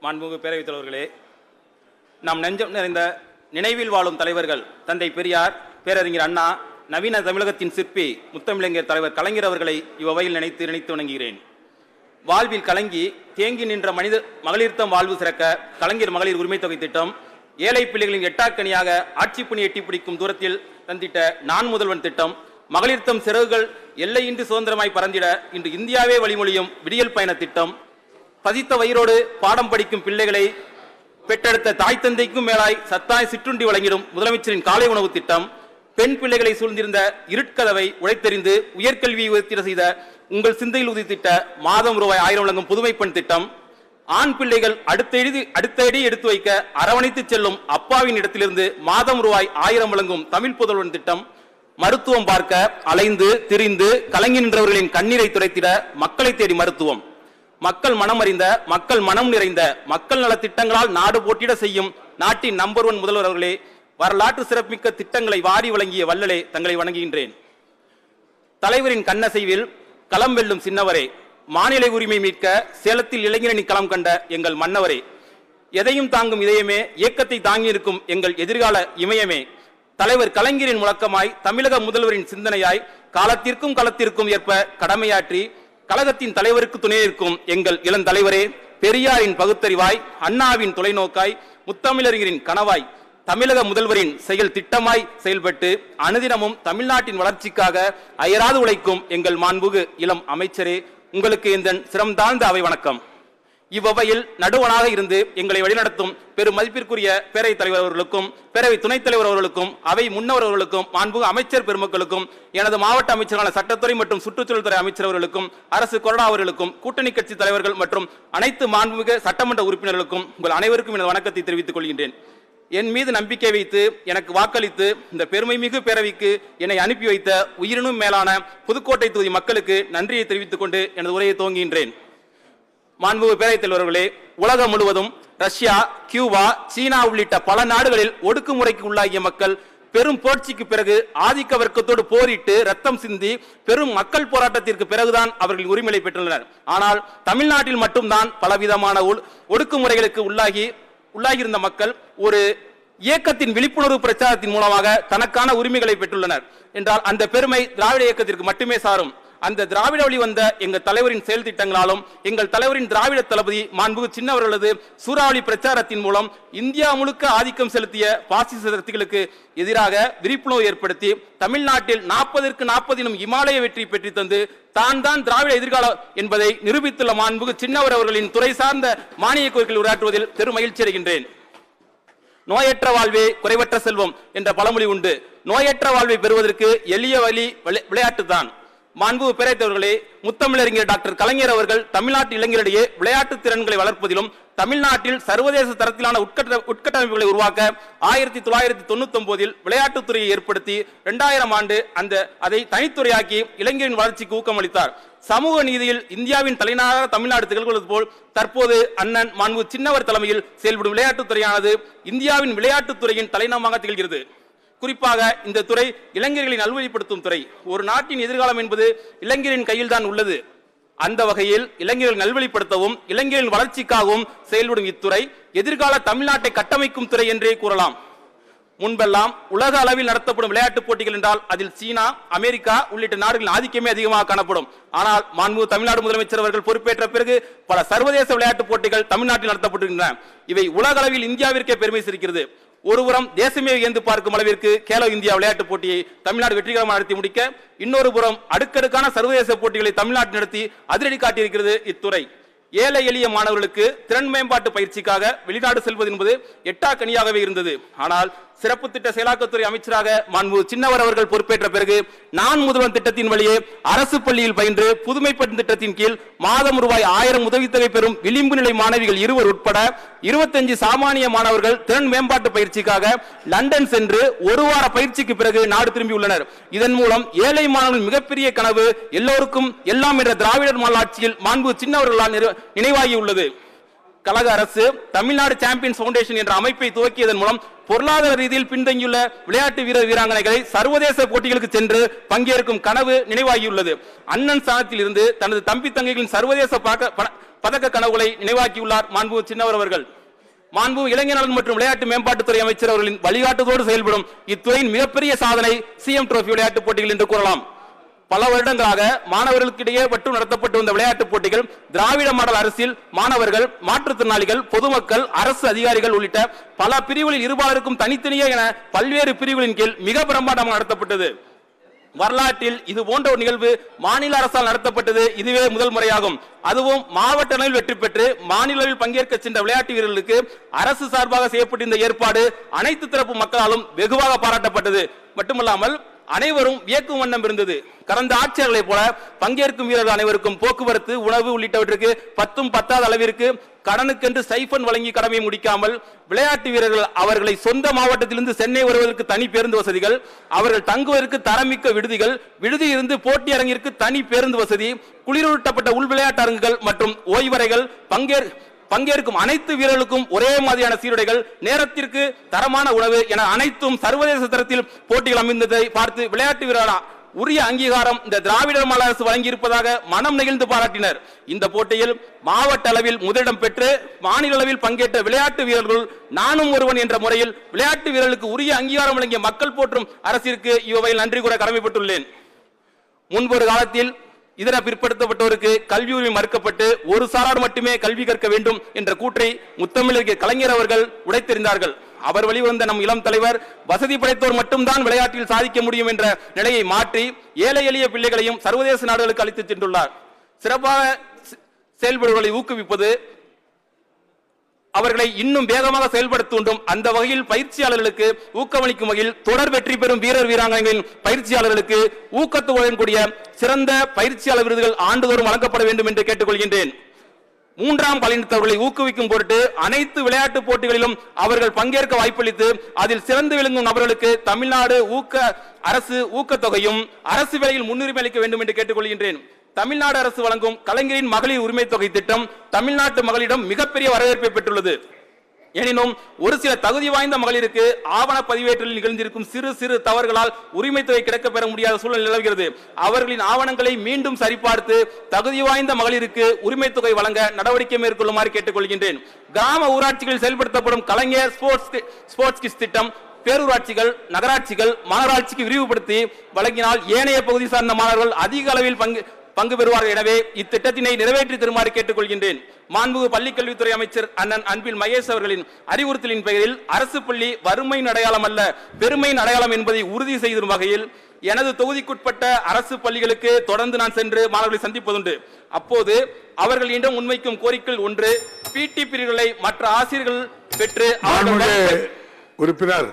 மாண்புமிகு பேரவைத் தலைவர்களே, நம் நெஞ்சம் நிறைந்த நினைவில் வாழும் தலைவர்கள் தந்தை பெரியார், பேரறிஞர் அண்ணா, நவீன தமிழகத்தின் சிற்பி முத்தமிழறிஞர் தலைவர் கலைஞர் அவர்களை இவ்வகையில் நினைத்து வணங்குகிறேன். வாழ்வில் கலங்கி தேங்கி நின்ற மகளிர்த்தம் வாழ்வு சிறக்க கலைஞர் மகளிர் உரிமை தொகை திட்டம், ஏழை பிள்ளைகளின் எட்டாக்கணியாக ஆட்சி பணி எட்டி பிடிக்கும் தூரத்தில் தந்திட்ட நான் முதல்வன் திட்டம், மகளிர்த்தம் சிறகுகள் எல்லையின்றி சுதந்திரமாய் பறந்திட இன்று இந்தியாவே வழிமொழியும் விடியல் பயண திட்டம், பதித்த வயிறோடு பாடம் படிக்கும் பிள்ளைகளை பெற்றெடுத்த தாய் தந்தைக்கும் மேலாய் சத்தாய் சிற்றுண்டி வழங்கிடும் முதலமைச்சரின் காலை உணவு திட்டம், பெண் பிள்ளைகளை சூழ்ந்திருந்த இருட்கதவை உழைத்தெறிந்து உயர்கல்வியை உயர்த்திட செய்த உங்கள் சிந்தையில் உதித்திட்ட மாதம் ரூபாய் 1000 வழங்கும் புதுமை பெண் திட்டம், ஆண் பிள்ளைகள் அடுத்த அடி எடுத்து வைக்க அரவணைத்து செல்லும் அப்பாவின் இடத்திலிருந்து மாதம் ரூபாய் 1000 வழங்கும் தமிழ் புதல்வன் திட்டம், மருத்துவம் பார்க்க அலைந்து திரிந்து கலங்கி நின்றவர்களின் கண்ணீரை துடைத்திட மக்களை தேடி மருத்துவம், மக்கள் மனம் அறிந்த மக்கள் மனம் நிறைந்த மக்கள் நல திட்டங்களால் நாடு போட்டியிட செய்யும் நாட்டின் நம்பர் 1 முதல்வர் அவர்களே, வரலாற்று சிறப்புமிக்க திட்டங்களை வாரி வழங்கிய வள்ளலே, தங்களை வணங்குகின்றேன். தலைவரின் கண்ணசைவில் களம் வெல்லும் சின்னவரே, மாநில உரிமை மீட்க சேலத்தில் இளைஞரணி களம் கண்ட எங்கள் மன்னவரே, எதையும் தாங்கும் இதயமே, இயக்கத்தை தாங்கியிருக்கும் எங்கள் எதிர்கால இமயமே, தலைவர் கலைஞரின் முழக்கமாய் தமிழக முதல்வரின் சிந்தனையாய் காலத்திற்கும் களத்திற்கும் ஏற்ப கடமையாற்றி கழகத்தின் தலைவருக்கு துணை நிற்கும் எங்கள் இளம் தலைவரே, பெரியாரின் பகுத்தறிவாய், அண்ணாவின் தொலைநோக்காய், முத்தமிழறிஞரின் கனவாய், தமிழக முதல்வரின் செயல் திட்டமாய் செயல்பட்டு அனுதினமும் தமிழ்நாட்டின் வளர்ச்சிக்காக அயராது உழைக்கும் எங்கள் மாண்புகு இளம் அமைச்சரே, உங்களுக்கு இந்த சிரம் தாழ்ந்த அவை வணக்கம். இவ்வவையில் நடுவனாக இருந்து எங்களை வழிநடத்தும் பெரும் மதிப்பிற்குரிய பேரவைத் தலைவர் அவர்களுக்கும், பேரவை துணைத் தலைவர் அவர்களுக்கும், அவை முன்னவர் அவர்களுக்கும், மாண்புகு அமைச்சர் பெருமக்களுக்கும், எனது மாவட்ட அமைச்சரான சட்டத்துறை மற்றும் சுற்றுச்சூழல் துறை அமைச்சர் அவர்களுக்கும், அரசு கொறடா அவர்களுக்கும், கூட்டணி கட்சி தலைவர்கள் மற்றும் அனைத்து மாண்புமிகு சட்டமன்ற உறுப்பினர்களுக்கும் உங்கள் அனைவருக்கும் எனது வணக்கத்தை தெரிவித்துக் கொள்கின்றேன். என் மீது நம்பிக்கை வைத்து எனக்கு வாக்களித்து இந்த பெருமை மிகு பேரவைக்கு என்னை அனுப்பி வைத்த உயிரினும் மேலான புதுக்கோட்டை தொகுதி மக்களுக்கு நன்றியை தெரிவித்துக் கொண்டு எனது உரையை துவங்குகின்றேன். மாண்புமிகு பேரவைத் தலைவர்களே, உலகம் முழுவதும் ரஷ்யா, கியூபா, சீனா உள்ளிட்ட பல நாடுகளில் ஒடுக்குமுறைக்கு உள்ளாகிய மக்கள் பெரும் புரட்சிக்கு பிறகு ஆதிக்க வர்க்கத்தோடு போரிட்டு ரத்தம் சிந்தி பெரும் மக்கள் போராட்டத்திற்கு பிறகுதான் அவர்கள் உரிமையை பெற்றுள்ளனர். ஆனால் தமிழ்நாட்டில் மட்டும்தான் பலவிதமான ஒடுக்குமுறைகளுக்கு உள்ளாகியிருந்த மக்கள் ஒரு இயக்கத்தின் விழிப்புணர்வு பிரச்சாரத்தின் மூலமாக தனக்கான உரிமைகளை பெற்றுள்ளனர் என்றால் அந்த பெருமை திராவிட இயக்கத்திற்கு மட்டுமே சாரும். அந்த திராவிட வழி வந்த எங்கள் தலைவரின் செயல் திட்டங்களாலும் எங்கள் தலைவரின் திராவிட தளபதி மாண்புகு சின்னவர்களது சூறாவளி பிரச்சாரத்தின் மூலம் இந்தியா முழுக்க ஆதிக்கம் செலுத்திய பாசிச சக்திகளுக்கு எதிராக விழிப்புணர்வு ஏற்படுத்தி தமிழ்நாட்டில் 40ற்கு 40 எனும் இமாலய வெற்றி பெற்று தந்து தான் திராவிட எதிர்காலம் என்பதை நிரூபித்துள்ள மாண்புகு சின்னவர் அவர்களின் துறை சார்ந்த மானிய கோரிக்கைகள் உரையாற்றுவதில் பெரும் மகிழ்ச்சி அடைகின்றேன். நோயற்ற வாழ்வே குறைவற்ற செல்வம் என்ற பழமொழி உண்டு. நோயற்ற வாழ்வை பெறுவதற்கு எளிய வழி விளையாட்டு தான். மாண்புமிகு பேரவைத் தலைவர்களே, முத்தமிழறிஞர் டாக்டர் கலைஞர் அவர்கள் தமிழ்நாட்டு இளைஞரிடையே விளையாட்டு திறன்களை வளர்ப்பதிலும் தமிழ்நாட்டில் சர்வதேச தரத்திலான உட்கட்டமைப்புகளை உருவாக்க 1999 விளையாட்டுத்துறையை ஏற்படுத்தி 2000 ஆண்டு அதை தனித்துறையாக்கி இளைஞரின் வளர்ச்சிக்கு ஊக்கமளித்தார். சமூக நீதியில் இந்தியாவின் தலைநகராக தமிழ்நாடு திகழ்வது போல் தற்போது அண்ணன் மாண்புமிகு சின்னவர் தலைமையில் செயல்படும் விளையாட்டுத்துறையானது இந்தியாவின் விளையாட்டுத்துறையின் தலைநகரமாக திகழ்கிறது. குறிப்பாக இந்த துறை இளைஞர்களை நல்வழிப்படுத்தும் துறை. ஒரு நாட்டின் எதிர்காலம் என்பது இளைஞரின் கையில் தான் உள்ளது. அந்த வகையில் இளைஞர்கள் நல்வழிப்படுத்தவும் இளைஞரின் வளர்ச்சிக்காகவும் செயல்படும் இத்துறை எதிர்கால தமிழ்நாட்டை கட்டமைக்கும் துறை என்றே கூறலாம். முன்பெல்லாம் உலக அளவில் நடத்தப்படும் விளையாட்டுப் போட்டிகள் என்றால் அதில் சீனா, அமெரிக்கா உள்ளிட்ட நாடுகளின் ஆதிக்கமே அதிகமாக காணப்படும். ஆனால் மாண்புமிகு தமிழ்நாடு முதலமைச்சர் அவர்கள் பொறுப்பேற்ற பிறகு பல சர்வதேச விளையாட்டுப் போட்டிகள் தமிழ்நாட்டில் நடத்தப்பட்டிருக்கின்றன. இவை உலக அளவில் இந்தியாவிற்கே பெருமை சேர்க்கிறது. ஒருபுறம் தேசமே வியந்து பார்க்கும் அளவிற்கு கேலோ இந்தியா விளையாட்டுப் போட்டியை தமிழ்நாடு வெற்றிகரமாக நடத்தி முடிக்க, இன்னொரு புறம் அடுக்கடுக்கான சர்வதேச போட்டிகளை தமிழ்நாட்டில் நடத்தி அதிரடி காட்டியிருக்கிறது இத்துறை. ஏழை எளிய மாணவர்களுக்கு திறன் மேம்பாட்டு பயிற்சிக்காக வெளிநாடு செல்வது என்பது எட்டாக்கணியாகவே இருந்தது. ஆனால் சிறப்பு திட்ட செயலாக்கத்துறை அமைச்சராக மாண்புமிகு சின்னவர் அவர்கள் பொறுப்பேற்ற பிறகு நான் முதல்வன் திட்டத்தின் வழியே அரசு பள்ளியில் பயின்று புதுமை பெண் திட்டத்தின் கீழ் மாதம் ரூபாய் 1000 உதவித்தொகை பெறும் விளிம்பு நிலை மாணவிகள் 20 உட்பட 25 சாமானிய மாணவர்கள் திறன் மேம்பாட்டு பயிற்சிக்காக லண்டன் சென்று ஒரு வார பயிற்சிக்கு பிறகு நாடு திரும்பியுள்ளனர். இதன் மூலம் ஏழை மாணவர்கள் மிகப்பெரிய கனவு எல்லோருக்கும் எல்லாம் என்ற திராவிடர் மாடல் ஆட்சியில் மாண்புமிகு சின்னவர்களால் நினைவாகியுள்ளது. கழக அரசு தமிழ்நாடு சாம்பியன்ஸ் பவுண்டேஷன் என்ற அமைப்பை துவக்கியதன் மூலம் பொருளாதார ரீதியில் பின்தங்கியுள்ள விளையாட்டு வீராங்கனைகளை சர்வதேச போட்டிகளுக்கு சென்று பங்கேற்கும் கனவு நினைவாகியுள்ளது. அண்ணன் ஸ்தானத்தில் இருந்து தனது தம்பி தங்கைகளின் சர்வதேச பதக்க கனவுகளை நினைவாக்கியுள்ளார் மாண்பு சின்னவர் அவர்கள். மாண்பு இளைஞர் நலன் மற்றும் விளையாட்டு மேம்பாட்டுத்துறை அமைச்சர் அவர்களின் வழிகாட்டுதோடு செயல்படும் இத்துறையின் மிகப்பெரிய சாதனை சிஎம் டிரோபி விளையாட்டுப் போட்டிகள் என்று கூறலாம். பல வருடங்களாக மாணவர்களுக்கிடையே மட்டும் நடத்தப்பட்டு வந்த விளையாட்டுப் போட்டிகள் திராவிட மாடல் அரசில் மாணவர்கள், மாற்றுத்திறனாளிகள், பொதுமக்கள், அரசு அதிகாரிகள் உள்ளிட்ட பல பிரிவுகளில் இருபாலருக்கும் தனித்தனியே என பல்வேறு பிரிவுகளின் கீழ் மிக பிரம்மாண்டமாக நடத்தப்பட்டது. வரலாற்றில் இது போன்ற ஒரு நிகழ்வு மாநில அரசால் நடத்தப்பட்டது இதுவே முதல் முறையாகும். அதுவும் மாவட்ட அளவில் வெற்றி பெற்று மாநில அளவில் பங்கேற்க சென்ற விளையாட்டு வீரர்களுக்கு அரசு சார்பாக செய்யப்பட்டிருந்த ஏற்பாடு அனைத்து தரப்பு மக்களாலும் வெகுவாக பாராட்டப்பட்டது. மட்டுமல்லாமல் அனைவரும் வியக்கும் வண்ணம் இருந்தது. கடந்த ஆட்சியாளர்களைப் போல பங்கேற்கும் வீரர்கள் அனைவருக்கும் போக்குவரத்து, உணவு உள்ளிட்டவற்றுக்கு 10 பத்தாத அளவிற்கு கடனுக்கென்று சைபன் வழங்கி கடமையை முடிக்காமல் விளையாட்டு வீரர்கள் அவர்களை சொந்த மாவட்டத்திலிருந்து சென்னை வருவதற்கு தனி பேருந்து வசதிகள், அவர்கள் தங்குவதற்கு தரமிக்க விடுதிகள், விடுதியிலிருந்து போட்டி அரங்கிற்கு தனி பேருந்து வசதி, குளிரூட்டப்பட்ட உள் விளையாட்டு அரங்குகள் மற்றும் ஓய்வறைகள், பங்கேற்கும் அனைத்து வீரர்களுக்கும் ஒரே மாதிரியான சீருடைகள், நேரத்திற்கு தரமான உணவு என அனைத்தும் சர்வதேச தரத்தில் போட்டிகள் அமைந்ததை பார்த்து விளையாட்டு வீரர்களா உரிய அங்கீகாரம் இந்த திராவிட மாடல் அரசு வழங்கியிருப்பதாக மனம் நெகிழ்ந்து பாராட்டினர். இந்த போட்டியில் மாவட்ட அளவில் முதலிடம் பெற்று மாநில அளவில் பங்கேற்ற விளையாட்டு வீரர்கள் நானும் ஒருவன் என்ற முறையில் விளையாட்டு வீரர்களுக்கு உரிய அங்கீகாரம் வழங்கிய மக்கள் போற்றும் அரசிற்கு இவ்வகையில் நன்றி கூற கடமைப்பட்டுள்ளேன். முன்பொரு காலத்தில் இதர பிற்படுத்தப்பட்டோருக்கு கல்வி உரிமை மறுக்கப்பட்டு ஒரு சாரார் மட்டுமே கல்வி கற்க வேண்டும் என்ற கூற்றை முத்தமிழர் கலைஞர் அவர்கள் உடைத்தெறிந்தார்கள். அவர் வழிவந்த நம் இளம் தலைவர் வசதி படைத்தோர் மட்டும்தான் விளையாட்டில் சாதிக்க முடியும் என்ற நிலையை மாற்றி ஏழை எளிய பிள்ளைகளையும் சர்வதேச நாடுகளுக்கு அழைத்துச் சென்றுள்ளார். சிறப்பாக செயல்படுவதை ஊக்குவிப்பது, அவர்களை இன்னும் வேகமாக செயல்படுத்த தூண்டும் அந்த வகையில் பயிற்சியாளர்களுக்கு ஊக்கமளிக்கும் வகையில் தொடர் வெற்றி பெறும் வீரர் வீராங்கனைகளின் பயிற்சியாளர்களுக்கு ஊக்கத்துடன் கூடிய சிறந்த பயிற்சியாளர் விருதுகள் ஆண்டுதோறும் வழங்கப்பட வேண்டும் என்று கேட்டுக்கொள்கின்றேன். 3ஆம் பாலினத்தவர்களை ஊக்குவிக்கும் பொருட்டு அனைத்து விளையாட்டு போட்டிகளிலும் அவர்கள் பங்கேற்க வாய்ப்பளித்து அதில் சிறந்து விளங்கும் நபர்களுக்கு தமிழ்நாடு அரசு ஊக்கத்தொகையும் அரசு வேலையில் முன்னுரிமை அளிக்க வேண்டும் என்று கேட்டுக்கொள்கின்றேன். தமிழ்நாடு அரசு வழங்கும் கலைஞரின் மகளிர் உரிமை தொகை திட்டம் தமிழ்நாட்டு மகளிடம் மிகப்பெரிய வரவேற்பை பெற்றுள்ளது. எனினும் ஒரு சில தகுதி வாய்ந்த மகளிருக்கு ஆவண பதிவேற்றில் நிகழ்ந்திருக்கும் சிறு சிறு தவறுகளால் உரிமை தொகை கிடைக்க பெற முடியாத சூழல் நிலவுகிறது. அவர்களின் ஆவணங்களை மீண்டும் சரிபார்த்து தகுதி வாய்ந்த மகளிருக்கு உரிமை தொகை வழங்க நடவடிக்கை மேற்கொள்ளுமாறு கேட்டுக்கொள்கின்றேன். கிராம ஊராட்சிகளில் செயல்படுத்தப்படும் கலைஞர் ஸ்போர்ட்ஸ் கிட்ஸ் திட்டம் பேரூராட்சிகள், நகராட்சிகள், மாநகராட்சிக்கு விரிவுபடுத்தி வழங்கினால் ஏனைய பகுதி சார்ந்த மாணவர்கள் அதிக அளவில் பங்கு பெறுவார்கள். எனவே இத்திட்டத்தினை நிறைவேற்றி தருமாறு கேட்டுக்கொள்கின்றேன். மாண்புமிகு பள்ளிக்கல்வித்துறை அமைச்சர் அண்ணன் அன்பில் மகேஷ் அவர்களின் அறிவுறுத்தலின் பெயரில் அரசு பள்ளி வறுமையின் அடையாளம் அல்ல பெருமையின் அடையாளம் என்பதை உறுதி செய்யும் வகையில் எனது தொகுதிக்குட்பட்ட அரசு பள்ளிகளுக்கு தொடர்ந்து நான் சென்று மாணவர்களை சந்திப்பதுண்டு. அப்போது அவர்கள் இடம் முன்வைக்கும் கோரிக்கை ஒன்று, பிடி பிரிவுகளை மற்ற ஆசிரியர்கள் பெற்று உறுப்பினர்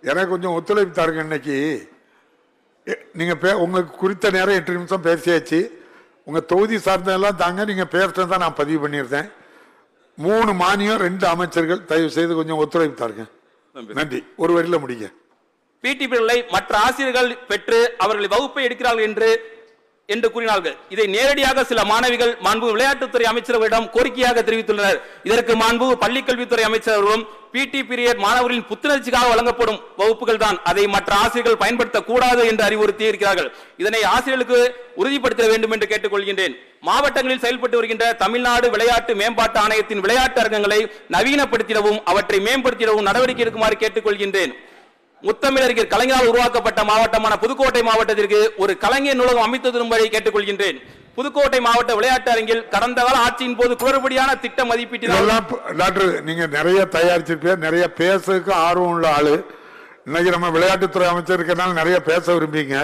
எனக்கு கொஞ்சம் ஒத்துழைப்பு தாருங்க. இன்னைக்கு நீங்க உங்களுக்கு குறித்த நேரம் 8 நிமிஷம் பேசியாச்சு. உங்க தொகுதி சார்ந்தெல்லாம் தாங்க, நீங்க பேசுறதா நான் பதிவு பண்ணியிருந்தேன். 3 மானியம் 2 அமைச்சர்கள், தயவு செய்து கொஞ்சம் ஒத்துழைப்பு தாருங்க. நன்றி. ஒரு வரியில முடிங்க. பிடி பிரிவுகளை மற்ற ஆசிரியர்கள் பெற்று அவர்கள் வகுப்பை எடுக்கிறார்கள் என்று கூறினார்கள். இதை நேரடியாக சில மாணவிகள் மாண்பு விளையாட்டுத்துறை அமைச்சர்களிடம் கோரிக்கையாக தெரிவித்துள்ளனர். இதற்கு மாண்பு பள்ளிக்கல்வித்துறை அமைச்சர்களும் பிடி பீரியட் மாணவர்களின் புத்துணர்ச்சிக்காக வழங்கப்படும் வகுப்புகள் தான், அதை மற்ற ஆசிரியர்கள் பயன்படுத்தக் கூடாது என்று அறிவுறுத்தி இருக்கிறார்கள். இதனை ஆசிரியர்களுக்கு உறுதிப்படுத்த வேண்டும் என்று கேட்டுக்கொள்கின்றேன். மாவட்டங்களில் செயல்பட்டு வருகின்ற தமிழ்நாடு விளையாட்டு மேம்பாட்டு ஆணையத்தின் விளையாட்டு அரங்கங்களை நவீனப்படுத்திடவும் அவற்றை மேம்படுத்திடவும் நடவடிக்கை எடுக்குமாறு கேட்டுக்கொள்கின்றேன். முத்தமிழறிஞர் கலைஞரால் உருவாக்கப்பட்ட மாவட்டமான புதுக்கோட்டை மாவட்டத்திற்கு ஒரு கலைஞர் நூலகம் அமைத்து தரும்படி கேட்டுக்கொள்கின்றேன். புதுக்கோட்டை மாவட்ட விளையாட்டு அரங்கில் கடந்த கால ஆட்சியின் போது குளறுபடியான திட்ட மதிப்பீட்டில் நீங்க நிறைய தயாரிச்சிருப்பீங்க, நிறைய பேசுறதுக்கு ஆர்வம் உள்ள ஆளு. இன்னைக்கு நம்ம விளையாட்டுத்துறை அமைச்சர் இருக்கனால நிறைய பேச விரும்புறீங்க.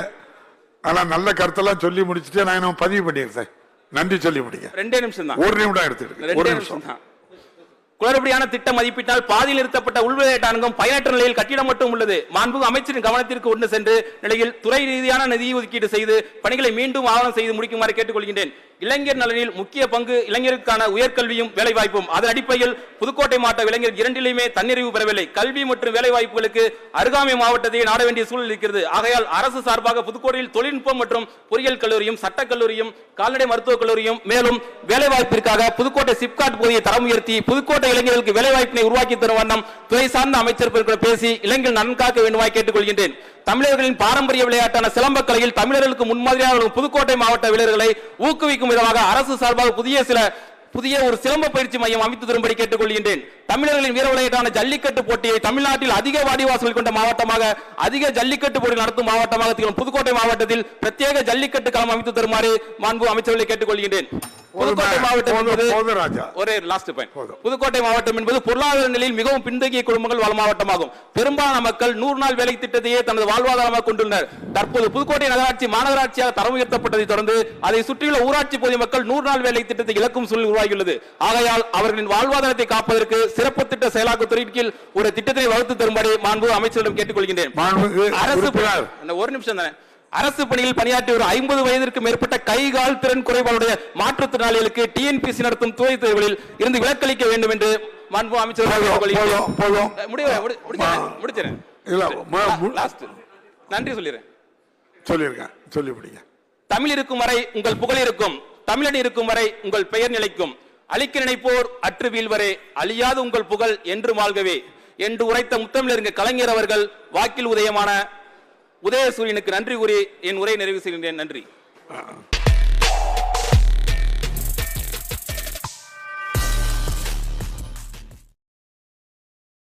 ஆனா நல்ல கருத்தெல்லாம் சொல்லி முடிச்சுட்டு நான் பதிவு பண்ணியிருந்தேன். நன்றி சொல்லி முடிங்க. 2 நிமிஷம் தான். 1 நிமிடம் எடுத்துக்கிட்டு 1 நிமிஷம் தான். குளறுபடியான திட்ட மதிப்பீட்டால் பாதியில் நிறுத்தப்பட்ட உள்விளையாட்டு அரங்கம் பயனற்ற நிலையில் கட்டிடம் மட்டும் உள்ளது. மாண்புமிகு அமைச்சரின் கவனத்திற்கு கொண்டு சென்று நிலையில் துறை ரீதியான நிதி ஒதுக்கீடு செய்து பணிகளை மீண்டும் ஆவணம் செய்து முடிக்குமாறு கேட்டுக்கொள்கின்றேன். இளைஞர் நலனில் முக்கிய பங்கு இளைஞருக்கான உயர்கல்வியும் வேலைவாய்ப்பும். அதன் அடிப்படையில் புதுக்கோட்டை மாவட்ட இளைஞர் 2லையுமே தன்னிறைவு பெறவில்லை. கல்வி மற்றும் வேலைவாய்ப்புகளுக்கு அருகாமை மாவட்டத்தை நாட வேண்டிய சூழல் இருக்கிறது. ஆகையால் அரசு சார்பாக புதுக்கோட்டையில் தொழில்நுட்பம் மற்றும் பொறியியல் கல்லூரியும், சட்டக்கல்லூரியும், கால்நடை மருத்துவக் கல்லூரியும், மேலும் வேலைவாய்ப்பிற்காக புதுக்கோட்டை சிப்காட் பகுதியை தரம் உயர்த்தி புதுக்கோட்டை இளைஞர்களுக்கு வேலைவாய்ப்பினை உருவாக்கி தரும் வண்ணம் துறை சார்ந்த அமைச்சர் பேசி இளைஞர்கள் நலன் காக்க வேண்டுமாய் கேட்டுக்கொள்கின்றேன். தமிழர்களின் பாரம்பரிய விளையாட்டான சிலம்ப கலையில் தமிழர்களுக்கு முன்மாதிரியாக புதுக்கோட்டை மாவட்ட வீரர்களை ஊக்குவிக்கும் விதமாக அரசு சார்பாக புதிய சில புதிய ஒரு சிலம்ப பயிற்சி மையம் அமைத்து தரும்படி கேட்டுக்கொள்கின்றேன். தமிழர்களின் வீர விளையாட்டான ஜல்லிக்கட்டு போட்டியை தமிழ்நாட்டில் அதிக வாடிவாசல் கொண்ட மாவட்டமாக, அதிக ஜல்லிக்கட்டு போட்டி நடத்தும் மாவட்டமாக திகழும் புதுக்கோட்டை மாவட்டத்தில் பிரத்யேக ஜல்லிக்கட்டு களம் அமைத்து தருமாறு மாண்பு அமைச்சர்களை கேட்டுக்கொள்கின்றேன். புதுக்கோட்டை மாவட்டம் என்பது ஒரே லாஸ்ட் பாயிண்ட். புதுக்கோட்டை மாவட்டம் என்பது பொருளாதார நிலையில் மிகவும் பின்தங்கிய குடும்பங்கள் வாழ் மாவட்டமாகும். பெரும்பாலான மக்கள் 100 நாள் வேலை திட்டத்தையே தனது வாழ்வாதாரமாக கொண்டுள்ளனர். தற்போது புதுக்கோட்டை நகராட்சி மாநகராட்சியாக தரம் உயர்த்தப்பட்டதை தொடர்ந்து அதை சுற்றியுள்ள ஊராட்சி பகுதி மக்கள் 100 நாள் வேலை திட்டத்தை இழக்கும் சூழ்நிலை உருவாகியுள்ளது. ஆகையால் அவர்களின் வாழ்வாதாரத்தை காப்பதற்கு சிறப்பு திட்ட செயலாக்கத்துறையின் கீழ் ஒரு திட்டத்தை வகுத்து தரும்படி மாண்பு அமைச்சரிடம் கேட்டுக்கொள்கின்றேன். ஒரு நிமிஷம் தானே. அரசு பணியில் பணியாற்றி ஒரு 50 வயதிற்கு மேற்பட்ட கை கால் திறன் குறைபாடுடைய மாற்றுத்திறனாளிகளுக்கு டிஎன்பிசி நடத்தும் துறை தேர்வுகளில் இருந்து விலக்களிக்க வேண்டும் என்று மாண்பு அமைச்சர் நன்றி சொல்லிடுறேன். தமிழ் இருக்கும் வரை உங்கள் புகழ் இருக்கும், தமிழன் இருக்கும் வரை உங்கள் பெயர் நிலைக்கும். அழிக்க நினைப்போர் அற்று வீழ்வரே, அழியாது உங்கள் புகழ் என்று மாழ்கவே என்று உரைத்த முத்தமிழறிஞர் கலைஞர் அவர்கள் வாக்கில் உதயமான உதயசூரியனுக்கு நன்றி கூறி என் உரை நிறைவு செய்கின்றேன். நன்றி.